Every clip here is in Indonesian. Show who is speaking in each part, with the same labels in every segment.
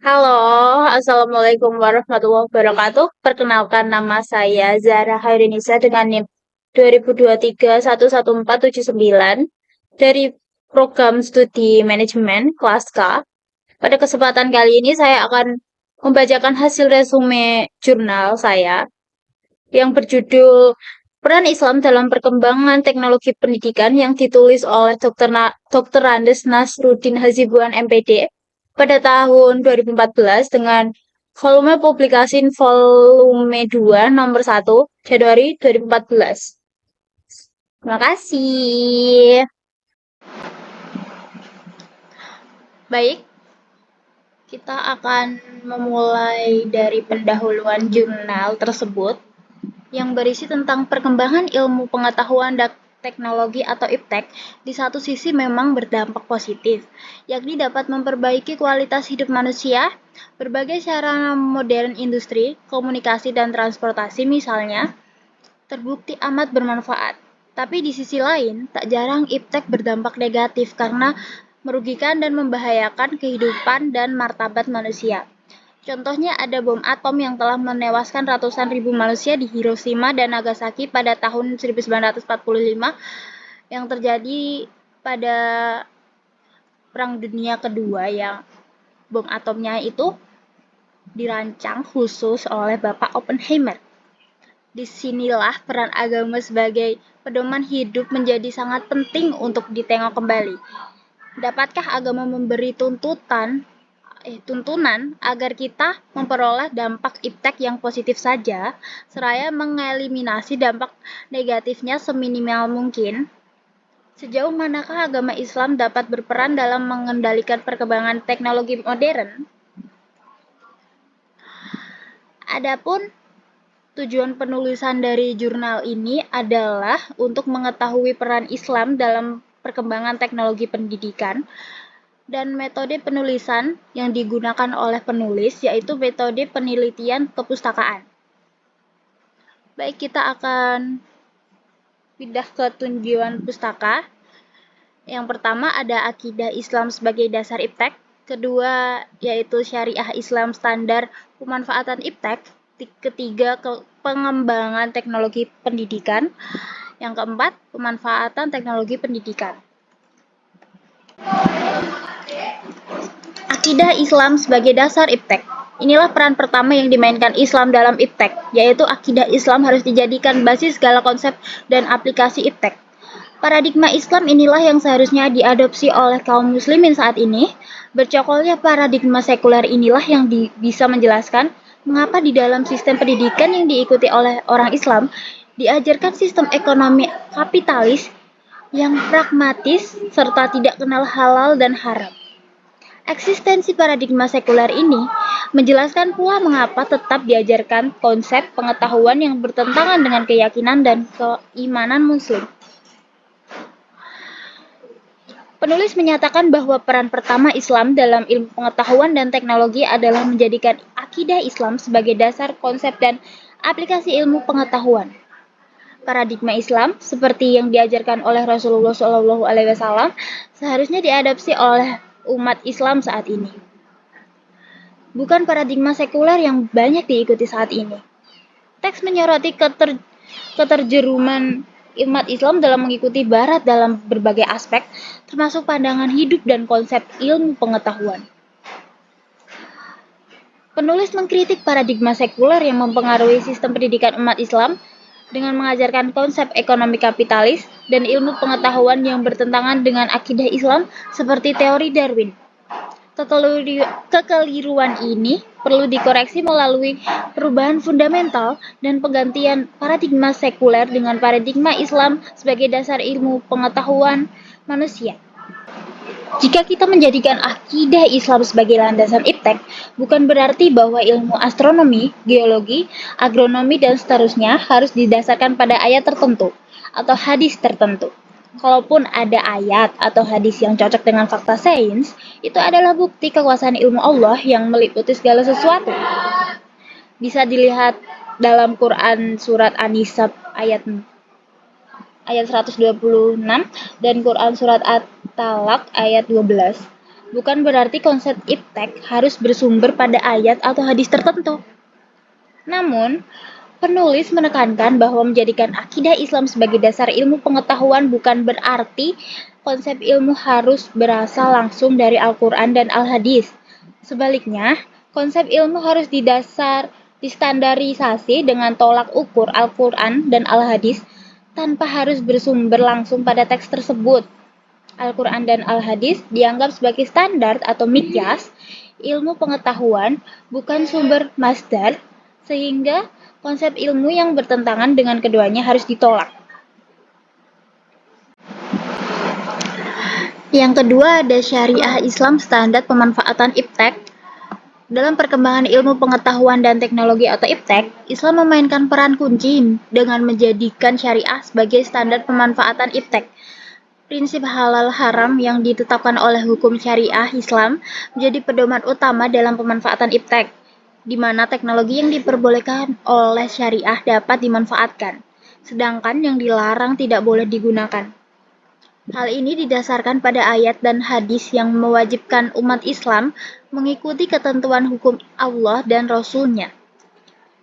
Speaker 1: Halo, Assalamualaikum warahmatullahi wabarakatuh. Perkenalkan nama saya Zahra Khairinisa dengan NIM 2023114799 dari program studi manajemen kelas K. Pada kesempatan kali ini saya akan membacakan hasil resume jurnal saya yang berjudul Peran Islam dalam Perkembangan Teknologi Pendidikan yang ditulis oleh Dr. Andes Nasruddin Hazibuan MPD pada tahun 2014 dengan volume publikasi volume 2 nomor 1 Januari 2014. Terima kasih. Baik, kita akan memulai dari pendahuluan jurnal tersebut yang berisi tentang perkembangan ilmu pengetahuan dan teknologi atau iptek di satu sisi memang berdampak positif, yakni dapat memperbaiki kualitas hidup manusia. Berbagai sarana modern industri, komunikasi, dan transportasi misalnya, terbukti amat bermanfaat. Tapi di sisi lain, tak jarang iptek berdampak negatif karena merugikan dan membahayakan kehidupan dan martabat manusia. Contohnya ada bom atom yang telah menewaskan ratusan ribu manusia di Hiroshima dan Nagasaki pada tahun 1945 yang terjadi pada Perang Dunia Kedua yang bom atomnya itu dirancang khusus oleh Bapak Oppenheimer. Disinilah peran agama sebagai pedoman hidup menjadi sangat penting untuk ditengok kembali. Dapatkah agama memberi tuntunan agar kita memperoleh dampak iptek yang positif saja, seraya mengeliminasi dampak negatifnya seminimal mungkin? Sejauh manakah agama Islam dapat berperan dalam mengendalikan perkembangan teknologi modern? Adapun tujuan penulisan dari jurnal ini adalah untuk mengetahui peran Islam dalam perkembangan teknologi pendidikan dan metode penulisan yang digunakan oleh penulis, yaitu metode penelitian kepustakaan. Baik, kita akan pindah ke tujuan pustaka. Yang pertama ada akidah Islam sebagai dasar iptek. Kedua yaitu syariah Islam standar pemanfaatan iptek. Ketiga, pengembangan teknologi pendidikan. Yang keempat, pemanfaatan teknologi pendidikan. Akidah Islam sebagai dasar iptek. Inilah peran pertama yang dimainkan Islam dalam iptek, yaitu akidah Islam harus dijadikan basis segala konsep dan aplikasi iptek. Paradigma Islam inilah yang seharusnya diadopsi oleh kaum muslimin saat ini. Bercokolnya paradigma sekuler inilah yang bisa menjelaskan mengapa di dalam sistem pendidikan yang diikuti oleh orang Islam diajarkan sistem ekonomi kapitalis yang pragmatis serta tidak kenal halal dan haram. Eksistensi paradigma sekuler ini menjelaskan pula mengapa tetap diajarkan konsep pengetahuan yang bertentangan dengan keyakinan dan keimanan muslim. Penulis menyatakan bahwa peran pertama Islam dalam ilmu pengetahuan dan teknologi adalah menjadikan akidah Islam sebagai dasar konsep dan aplikasi ilmu pengetahuan. Paradigma Islam seperti yang diajarkan oleh Rasulullah SAW seharusnya diadopsi oleh umat Islam saat ini. Bukan paradigma sekuler yang banyak diikuti saat ini. Teks menyoroti keterjeruman umat Islam dalam mengikuti Barat dalam berbagai aspek, termasuk pandangan hidup dan konsep ilmu pengetahuan. Penulis mengkritik paradigma sekuler yang mempengaruhi sistem pendidikan umat Islam dengan mengajarkan konsep ekonomi kapitalis dan ilmu pengetahuan yang bertentangan dengan akidah Islam seperti teori Darwin. Kekeliruan ini perlu dikoreksi melalui perubahan fundamental dan penggantian paradigma sekuler dengan paradigma Islam sebagai dasar ilmu pengetahuan manusia. Jika kita menjadikan akidah Islam sebagai landasan iptek, bukan berarti bahwa ilmu astronomi, geologi, agronomi, dan seterusnya harus didasarkan pada ayat tertentu atau hadis tertentu. Kalaupun ada ayat atau hadis yang cocok dengan fakta sains, itu adalah bukti kekuasaan ilmu Allah yang meliputi segala sesuatu. Bisa dilihat dalam Quran surat An-Nisa ayat 126 dan Quran surat At-Talaq ayat 12. Bukan berarti konsep iptek harus bersumber pada ayat atau hadis tertentu. Namun, penulis menekankan bahwa menjadikan akidah Islam sebagai dasar ilmu pengetahuan bukan berarti konsep ilmu harus berasal langsung dari Al-Quran dan Al-Hadis. Sebaliknya, konsep ilmu harus distandarisasi dengan tolak ukur Al-Quran dan Al-Hadis tanpa harus bersumber langsung pada teks tersebut. Al-Quran dan Al-Hadis dianggap sebagai standar atau miqyas ilmu pengetahuan, bukan sumber masdar, sehingga konsep ilmu yang bertentangan dengan keduanya harus ditolak. Yang kedua ada syariah Islam standar pemanfaatan iptek. Dalam perkembangan ilmu pengetahuan dan teknologi atau iptek, Islam memainkan peran kunci dengan menjadikan syariah sebagai standar pemanfaatan iptek. Prinsip halal haram yang ditetapkan oleh hukum syariah Islam menjadi pedoman utama dalam pemanfaatan iptek, di mana teknologi yang diperbolehkan oleh syariah dapat dimanfaatkan, sedangkan yang dilarang tidak boleh digunakan. Hal ini didasarkan pada ayat dan hadis yang mewajibkan umat Islam mengikuti ketentuan hukum Allah dan Rasul-Nya.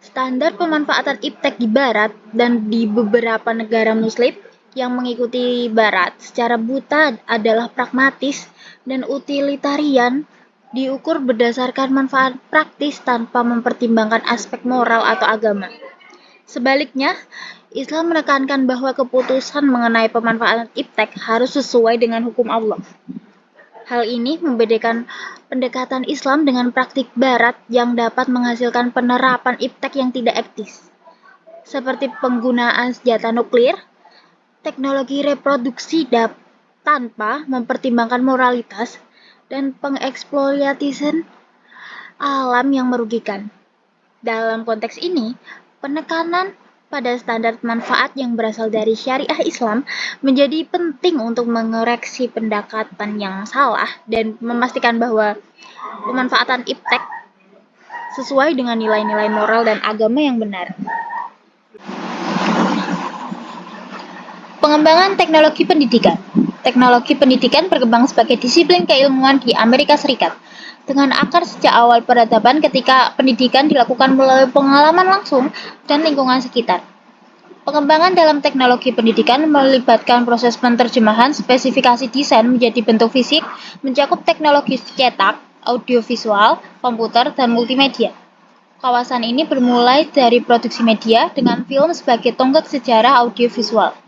Speaker 1: Standar pemanfaatan iptek di Barat dan di beberapa negara Muslim yang mengikuti Barat secara buta adalah pragmatis dan utilitarian, diukur berdasarkan manfaat praktis tanpa mempertimbangkan aspek moral atau agama. Sebaliknya, Islam menekankan bahwa keputusan mengenai pemanfaatan iptek harus sesuai dengan hukum Allah. Hal ini membedakan pendekatan Islam dengan praktik Barat yang dapat menghasilkan penerapan iptek yang tidak etis, seperti penggunaan senjata nuklir, teknologi reproduksi tanpa mempertimbangkan moralitas, dan pengeksploitasi alam yang merugikan. Dalam konteks ini, penekanan pada standar manfaat yang berasal dari syariah Islam menjadi penting untuk mengoreksi pendekatan yang salah dan memastikan bahwa pemanfaatan iptek sesuai dengan nilai-nilai moral dan agama yang benar. Pengembangan teknologi pendidikan. Teknologi pendidikan berkembang sebagai disiplin keilmuan di Amerika Serikat, dengan akar sejak awal peradaban ketika pendidikan dilakukan melalui pengalaman langsung dan lingkungan sekitar. Pengembangan dalam teknologi pendidikan melibatkan proses penerjemahan spesifikasi desain menjadi bentuk fisik, mencakup teknologi cetak, audiovisual, komputer, dan multimedia. Kawasan ini bermulai dari produksi media dengan film sebagai tonggak sejarah audiovisual.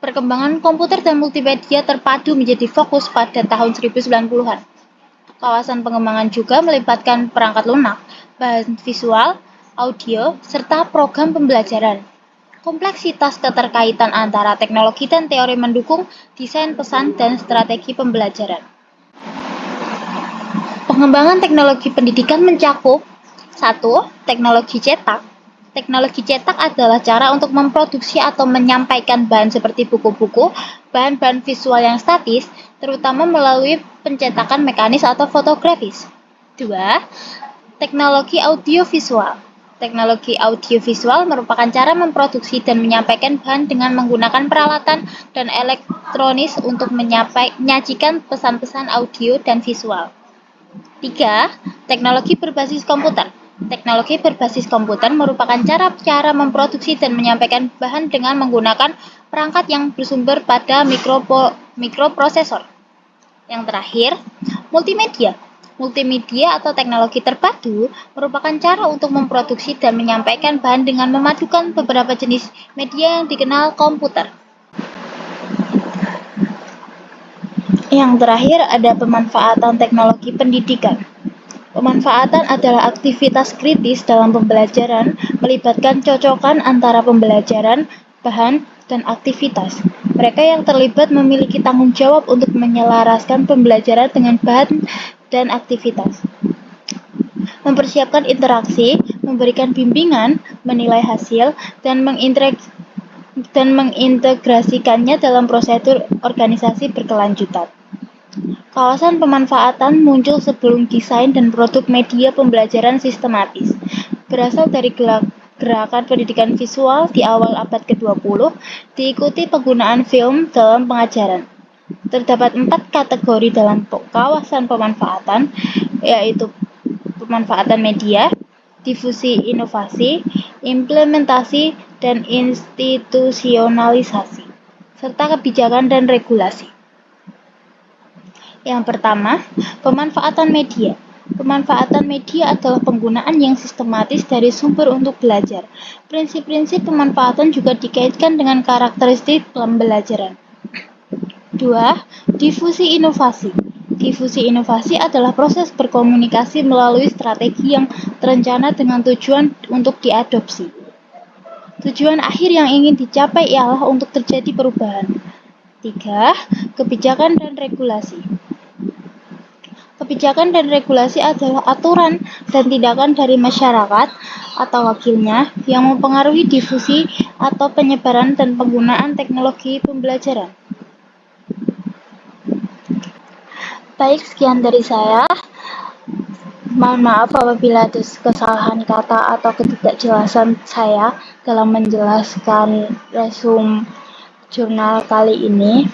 Speaker 1: Perkembangan komputer dan multimedia terpadu menjadi fokus pada tahun 1990-an. Kawasan pengembangan juga melibatkan perangkat lunak, bahan visual, audio, serta program pembelajaran. Kompleksitas keterkaitan antara teknologi dan teori mendukung desain pesan dan strategi pembelajaran. Pengembangan teknologi pendidikan mencakup 1. Teknologi cetak. Teknologi cetak adalah cara untuk memproduksi atau menyampaikan bahan seperti buku-buku, bahan-bahan visual yang statis, terutama melalui pencetakan mekanis atau fotografis. 2. Teknologi audiovisual. Teknologi audiovisual merupakan cara memproduksi dan menyampaikan bahan dengan menggunakan peralatan dan elektronis untuk menyajikan pesan-pesan audio dan visual. 3. Teknologi berbasis komputer. Teknologi berbasis komputer merupakan cara memproduksi dan menyampaikan bahan dengan menggunakan perangkat yang bersumber pada mikroprosesor. Yang terakhir, multimedia. Multimedia atau teknologi terpadu merupakan cara untuk memproduksi dan menyampaikan bahan dengan memadukan beberapa jenis media yang dikenal komputer. Yang terakhir ada pemanfaatan teknologi pendidikan. Pemanfaatan adalah aktivitas kritis dalam pembelajaran, melibatkan cocokan antara pembelajaran, bahan, dan aktivitas. Mereka yang terlibat memiliki tanggung jawab untuk menyelaraskan pembelajaran dengan bahan dan aktivitas. Mempersiapkan interaksi, memberikan bimbingan, menilai hasil, dan mengintegrasikannya dalam prosedur organisasi berkelanjutan. Kawasan pemanfaatan muncul sebelum desain dan produk media pembelajaran sistematis. Berasal dari gerakan pendidikan visual di awal abad ke-20, diikuti penggunaan film dalam pengajaran. Terdapat 4 kategori dalam kawasan pemanfaatan, yaitu pemanfaatan media, difusi inovasi, implementasi, dan institusionalisasi, serta kebijakan dan regulasi. Yang pertama, pemanfaatan media. Pemanfaatan media adalah penggunaan yang sistematis dari sumber untuk belajar. Prinsip-prinsip pemanfaatan juga dikaitkan dengan karakteristik pembelajaran. 2. Difusi inovasi. Difusi inovasi adalah proses berkomunikasi melalui strategi yang terencana dengan tujuan untuk diadopsi. Tujuan akhir yang ingin dicapai ialah untuk terjadi perubahan. 3. Kebijakan dan regulasi. Kebijakan dan regulasi adalah aturan dan tindakan dari masyarakat atau wakilnya yang mempengaruhi difusi atau penyebaran dan penggunaan teknologi pembelajaran. Baik, sekian dari saya. Mohon maaf apabila ada kesalahan kata atau ketidakjelasan saya dalam menjelaskan resume jurnal kali ini.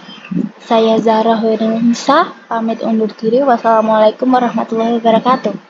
Speaker 1: Saya Zahra Hoirinisa, pamit undur diri. Wassalamualaikum warahmatullahi wabarakatuh.